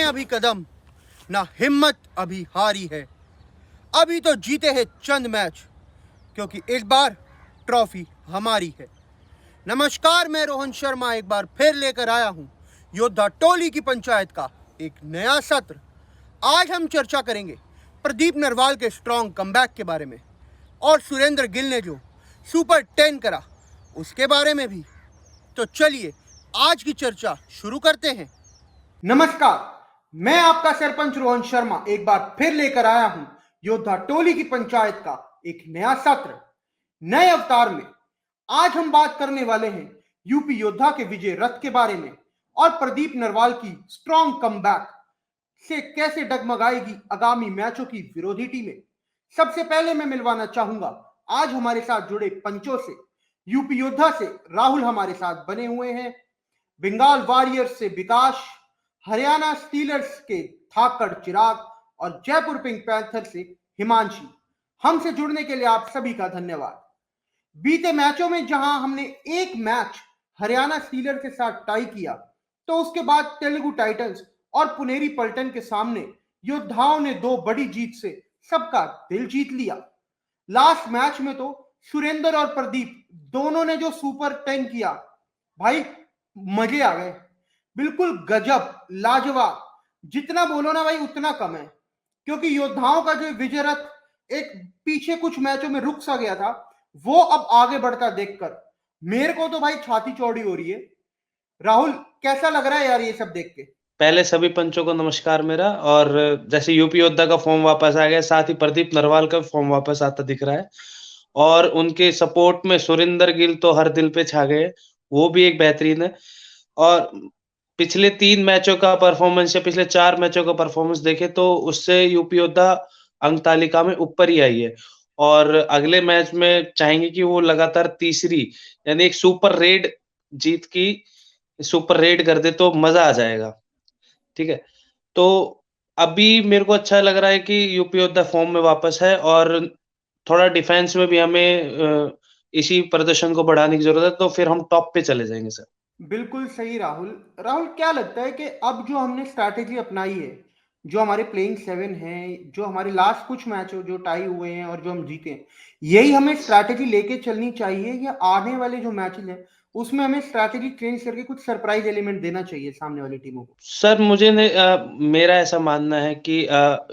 हैं अभी कदम, ना हिम्मत अभी हारी है। अभी तो जीते हैं चंद मैच, क्योंकि इस बार ट्रॉफी हमारी है। नमस्कार, मैं रोहन शर्मा एक बार फिर लेकर आया हूं योद्धा टोली की पंचायत का एक नया सत्र। आज हम चर्चा करेंगे प्रदीप नरवाल के स्ट्रॉन्ग कमबैक के बारे में और सुरेंद्र गिल ने जो सुपर 10 करा उसके बारे में भी। तो चलिए आज की चर्चा शुरू करते हैं। नमस्कार, मैं आपका सरपंच रोहन शर्मा एक बार फिर लेकर आया हूं योद्धा टोली की पंचायत का एक नया सत्र नए अवतार में। आज हम बात करने वाले हैं यूपी योद्धा के विजय रथ के बारे में और प्रदीप नरवाल की स्ट्रॉन्ग कमबैक से कैसे डगमगाएगी आगामी मैचों की विरोधी टीमें। सबसे पहले मैं मिलवाना चाहूंगा आज हमारे साथ जुड़े पंचों से। यूपी योद्धा से राहुल हमारे साथ बने हुए हैं, बंगाल वॉरियर्स से विकास, हरियाणा स्टीलर्स के थाकड़ चिराग और जयपुर पिंक पैंथर से हिमांशी। हमसे जुड़ने के लिए आप सभी का धन्यवाद। बीते मैचों में जहां हमने एक मैच हरियाणा स्टीलर के साथ टाई किया, तो उसके बाद तेलुगु टाइटंस और पुनेरी पल्टन के सामने योद्धाओं ने दो बड़ी जीत से सबका दिल जीत लिया। लास्ट मैच में तो सुरेंद्र और प्रदीप दोनों ने जो सुपर 10 किया, भाई मजे आ गए, बिल्कुल गजब, लाजवाब। जितना बोलो ना भाई उतना कम है, क्योंकि योद्धाओं का जो विजय रथ एक पीछे कुछ मैचों में रुक सा गया था, वो अब आगे बढ़ता देखकर मेरे को तो भाई छाती चौड़ी हो रही है। राहुल, कैसा लग रहा है यार ये सब देख के? पहले सभी पंचों को नमस्कार मेरा। और जैसे यूपी योद्धा का फॉर्म वापस आ गया, साथ ही प्रदीप नरवाल का फॉर्म वापस आता दिख रहा है और उनके सपोर्ट में सुरेंद्र गिल तो हर दिल पे छा गए, वो भी एक बेहतरीन है। और पिछले 3 मैचों का परफॉर्मेंस या पिछले 4 मैचों का परफॉर्मेंस देखे तो उससे यूपी योद्धा अंक तालिका में ऊपर ही आई है और अगले मैच में चाहेंगे कि वो लगातार तीसरी यानी एक सुपर रेड जीत की सुपर रेड कर दे तो मजा आ जाएगा। ठीक है, तो अभी मेरे को अच्छा लग रहा है कि यूपी योद्धा फॉर्म में वापस है और थोड़ा डिफेंस में भी हमें इसी प्रदर्शन को बढ़ाने की जरूरत है, तो फिर हम टॉप पे चले जाएंगे सर। बिल्कुल सही राहुल। राहुल, क्या लगता है कि अब जो हमने स्ट्रैटेजी अपनाई है, जो हमारे प्लेइंग 7 हैं, जो हमारे लास्ट कुछ मैच जो टाई हुए हैं और जो हम जीते हैं, यही हमें स्ट्रैटेजी लेके चलनी चाहिए या आने वाले जो मैचेस हैं उसमें हमें स्ट्रैटेजी चेंज करके कुछ सरप्राइज एलिमेंट देना चाहिए सामने वाली टीमों को? सर मेरा ऐसा मानना है कि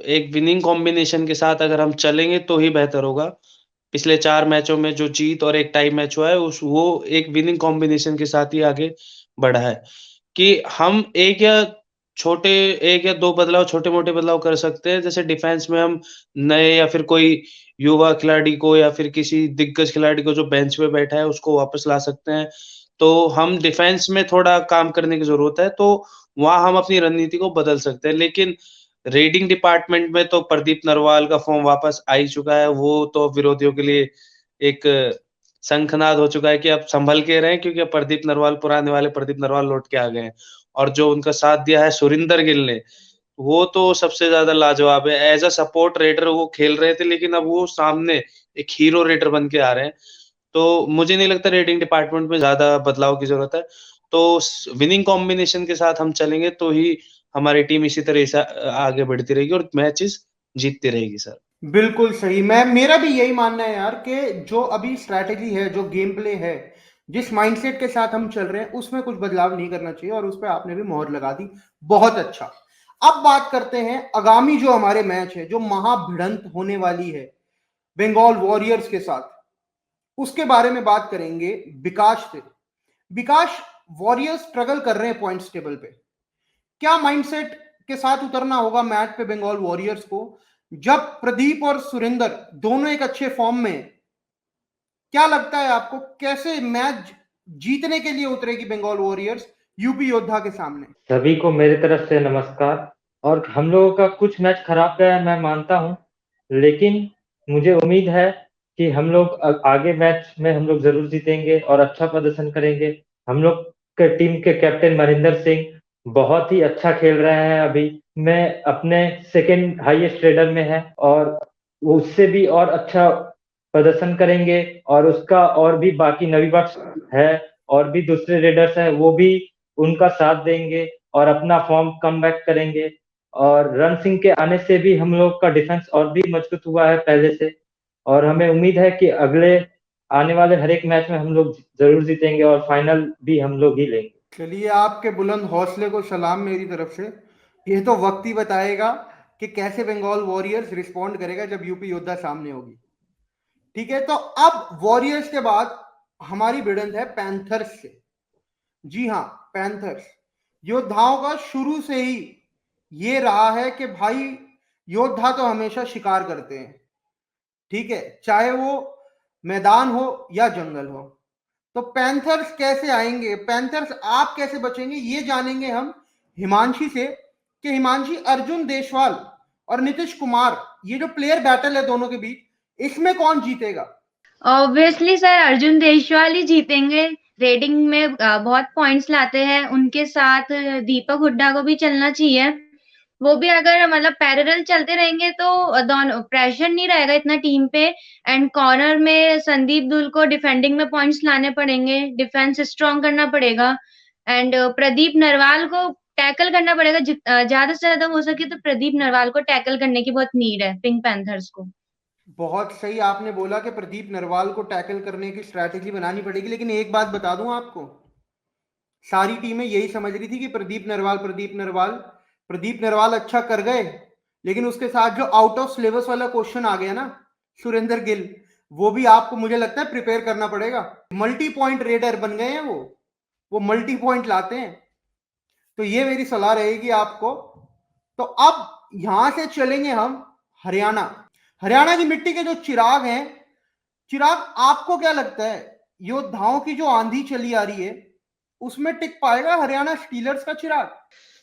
एक विनिंग कॉम्बिनेशन के साथ अगर हम चलेंगे तो ही बेहतर होगा। पिछले 4 मैचों में जो जीत और एक टाई मैच हुआ है वो एक विनिंग कॉम्बिनेशन के साथ ही आगे बढ़ा है कि हम एक या 2 बदलाव, छोटे-मोटे बदलाव कर सकते हैं। जैसे डिफेंस में हम नए या फिर कोई युवा खिलाड़ी को या फिर किसी दिग्गज खिलाड़ी को जो बेंच पे बैठा है उसको वापस ला सकते हैं। तो हम डिफेंस में थोड़ा काम करने की ज़रूरत है, तो वहाँ हम अपनी रणनीति को बदल सकते हैं। लेकिन रेडिंग डिपार्टमेंट में तो प्रदीप नरवाल का फॉर्म वापस आ ही चुका है। वो तो विरोधियों के लिए एक शंखनाद हो चुका है कि अब संभल के रहें, क्योंकि अब प्रदीप नरवाल, पुराने वाले प्रदीप नरवाल लौट के आ गए हैं। और जो उनका साथ दिया है सुरेंद्र गिल ने, वो तो सबसे ज़्यादा लाजवाब है। एज़ अ सपोर्ट रेडर वो खेल रहे थे, लेकिन अब वो सामने एक हीरो रेडर बन के आ रहे हैं। तो मुझे नहीं लगता रेडिंग डिपार्टमेंट में ज़्यादा बदलाव की ज़रूरत है। तो विनिंग कॉम्बिनेशन के साथ हम चलेंगे तो ही हमारी टीम इसी तरह से आगे बढ़ती रहेगी और मैचेस जीतती रहेगी सर। बिल्कुल सही। मेरा भी यही मानना है यार कि जो अभी स्ट्रैटेजी है, जो गेम प्ले है, जिस माइंडसेट के साथ हम चल रहे हैं उसमें कुछ बदलाव नहीं करना चाहिए और उस पर आपने भी मोहर लगा दी, बहुत अच्छा। अब बात करते हैं आगामी जो हमारे मैच है, जो महाभिड़ंत होने वाली है बंगाल वॉरियर्स के साथ, उसके बारे में बात करेंगे विकास से। विकास, वॉरियर्स स्ट्रगल कर रहे हैं पॉइंट्स टेबल पे, क्या माइंडसेट के साथ उतरना होगा मैच पे बंगाल वॉरियर्स को, जब प्रदीप और सुरेंद्र दोनों एक अच्छे फॉर्म में हैं? क्या लगता है आपको कैसे मैच जीतने के लिए उतरेगी बंगाल वॉरियर्स यूपी योद्धा के सामने? सभी को मेरी तरफ से नमस्कार। और हम लोगों का कुछ मैच खराब गया है, मैं मानता हूँ, लेकिन मुझे उम्मीद है कि हम लोग आगे मैच में हम लोग जरूर जीतेंगे और अच्छा प्रदर्शन करेंगे। हम लोग के टीम के कैप्टन महेंद्र सिंह बहुत ही अच्छा खेल रहे हैं। अभी मैं अपने सेकंड हाईएस्ट रेडर में है और वो उससे भी और अच्छा प्रदर्शन करेंगे। और उसका और भी बाकी नवी बख्श है और भी दूसरे रेडर्स हैं, वो भी उनका साथ देंगे और अपना फॉर्म कमबैक करेंगे। और रण सिंह के आने से भी हम लोग का डिफेंस और भी मजबूत हुआ है पहले से, और हमें उम्मीद है कि अगले आने वाले हर एक मैच में हम लोग जरूर जीतेंगे और फाइनल भी हम लोग ही लेंगे। चलिए, आपके बुलंद हौसले को सलाम मेरी तरफ से। ये तो वक्त ही बताएगा कि कैसे बंगाल वॉरियर्स रिस्पॉन्ड करेगा जब यूपी योद्धा सामने होगी। ठीक है, तो अब वॉरियर्स के बाद हमारी भिड़ंत है पैंथर्स से। जी हाँ, पैंथर्स योद्धाओं का शुरू से ही ये रहा है कि भाई योद्धा तो हमेशा शिकार करते हैं। ठीक है, चाहे वो मैदान हो या जंगल हो। तो पैंथर्स कैसे आएंगे, पैंथर्स आप कैसे बचेंगे, ये जानेंगे हम हिमांशी से कि हिमांशी अर्जुन देशवाल और नीतीश कुमार, ये जो प्लेयर बैटल है दोनों के बीच, इसमें कौन जीतेगा? ऑब्वियसली सर अर्जुन देशवाल ही जीतेंगे। रेटिंग में बहुत पॉइंट्स लाते हैं। उनके साथ दीपक हुड्डा को भी चलना चाहिए। वो भी अगर मतलब पैरेलल चलते रहेंगे तो दोनों प्रेशर नहीं रहेगा इतना टीम पे। एंड कॉर्नर में संदीप दुल को डिफेंडिंग में पॉइंट्स लाने पड़ेंगे, डिफेंस स्ट्रॉन्ग करना पड़ेगा। एंड प्रदीप नरवाल को टैकल करना पड़ेगा। ज्यादा से ज्यादा हो सके तो प्रदीप नरवाल को टैकल करने की बहुत नीड है पिंक पैंथर्स को। बहुत सही आपने बोला कि प्रदीप नरवाल को टैकल करने की स्ट्रैटेजी बनानी पड़ेगी। लेकिन एक बात बता दूं आपको, सारी टीमें यही समझ रही थी कि प्रदीप नरवाल अच्छा कर गए, लेकिन उसके साथ जो आउट ऑफ सिलेबस वाला क्वेश्चन आ गया ना, सुरेंद्र गिल, वो भी आपको मुझे लगता है प्रिपेयर करना पड़ेगा। मल्टी पॉइंट रेडर बन गए हैं वो मल्टी पॉइंट लाते हैं। तो ये मेरी सलाह रहेगी आपको। तो अब यहां से चलेंगे हम हरियाणा की मिट्टी के जो चिराग हैं, चिराग आपको क्या लगता है योद्धाओं की जो आंधी चली आ रही है उसमें टिक पाएगा हरियाणा स्टीलर्स का चिराग?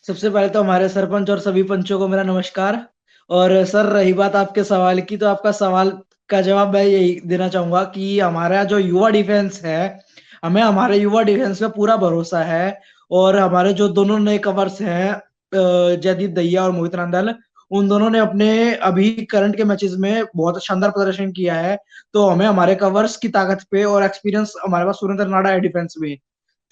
सबसे पहले तो हमारे सरपंच और सभी पंचों को मेरा नमस्कार। और सर, रही बात आपके सवाल की, तो आपका सवाल का जवाब मैं यही देना चाहूंगा कि हमारा जो युवा डिफेंस है, हमें हमारे युवा डिफेंस पे पूरा भरोसा है। और हमारे जो दोनों नए कवर्स हैं, जयदीप दहिया और मोहित नंदल, उन दोनों ने अपने अभी करंट के मैचेस में बहुत शानदार प्रदर्शन किया है। तो हमें हमारे कवर्स की ताकत पे और एक्सपीरियंस हमारे पास सुरेंद्र नाडा है डिफेंस में।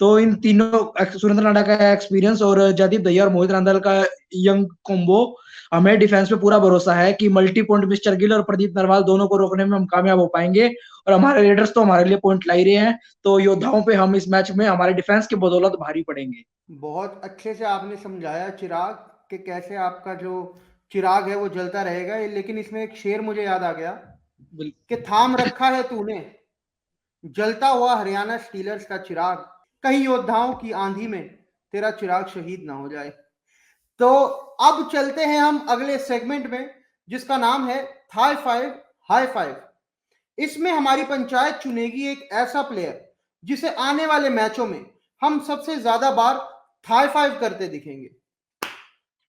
तो इन तीनों, सुरेंद्र नाडा का एक्सपीरियंस और जयदीप दहिया और मोहित नंदल का यंग कॉम्बो, हमें डिफेंस पे पूरा भरोसा है कि मल्टी पॉइंट मिस्टर गिल और प्रदीप नरवाल दोनों को रोकने में हम कामयाब हो पाएंगे। और हमारे रेडर्स तो हमारे लिए पॉइंट ला ही रहे हैं। तो योद्धाओं पे हम इस मैच में हमारे डिफेंस की बदौलत भारी पड़ेंगे। बहुत अच्छे से आपने समझाया चिराग कि कैसे आपका जो चिराग है वो जलता रहेगा। लेकिन इसमें एक शेर मुझे याद आ गया कि थाम रखा है तूने जलता हुआ हरियाणा स्टीलर्स का चिराग, कहीं योद्धाओं की आंधी में तेरा चिराग शहीद ना हो जाए। तो अब चलते हैं हम अगले सेगमेंट में, जिसका नाम है थाई फाइव हाई फाइव। इसमें हमारी पंचायत चुनेगी एक ऐसा प्लेयर जिसे आने वाले मैचों में हम सबसे ज्यादा बार थाई फाइव करते दिखेंगे।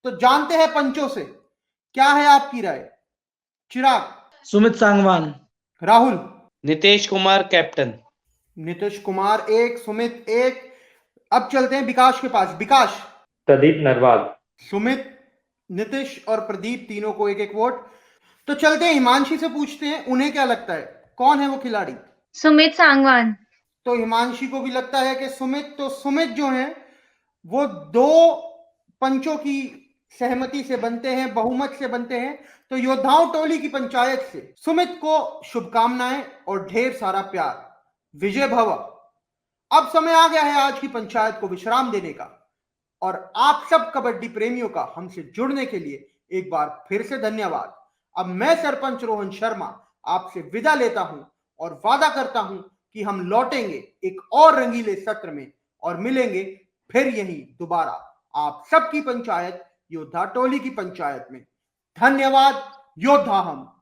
तो जानते हैं पंचों से, क्या है आपकी राय? चिराग? सुमित सांगवान। राहुल? नीतीश कुमार कैप्टन। नीतीश कुमार एक, सुमित एक। अब चलते हैं विकास के पास। विकास? प्रदीप नरवाल। सुमित, नीतीश और प्रदीप तीनों को एक एक वोट। तो चलते हैं हिमांशी से पूछते हैं, उन्हें क्या लगता है कौन है वो खिलाड़ी? सुमित सांगवान। तो हिमांशी को भी लगता है कि सुमित। तो सुमित जो है वो दो पंचों की सहमति से बनते हैं, बहुमत से बनते हैं। तो योद्धाओं टोली की पंचायत से सुमित को शुभकामनाएं और ढेर सारा प्यार। विजय भव। अब समय आ गया है आज की पंचायत को विश्राम देने का, और आप सब कबड्डी प्रेमियों का हमसे जुड़ने के लिए एक बार फिर से धन्यवाद। अब मैं सरपंच रोहन शर्मा आपसे विदा लेता हूं और वादा करता हूं कि हम लौटेंगे एक और रंगीले सत्र में और मिलेंगे फिर यहीं दोबारा आप सबकी पंचायत योद्धा टोली की पंचायत में। धन्यवाद। योद्धा हम।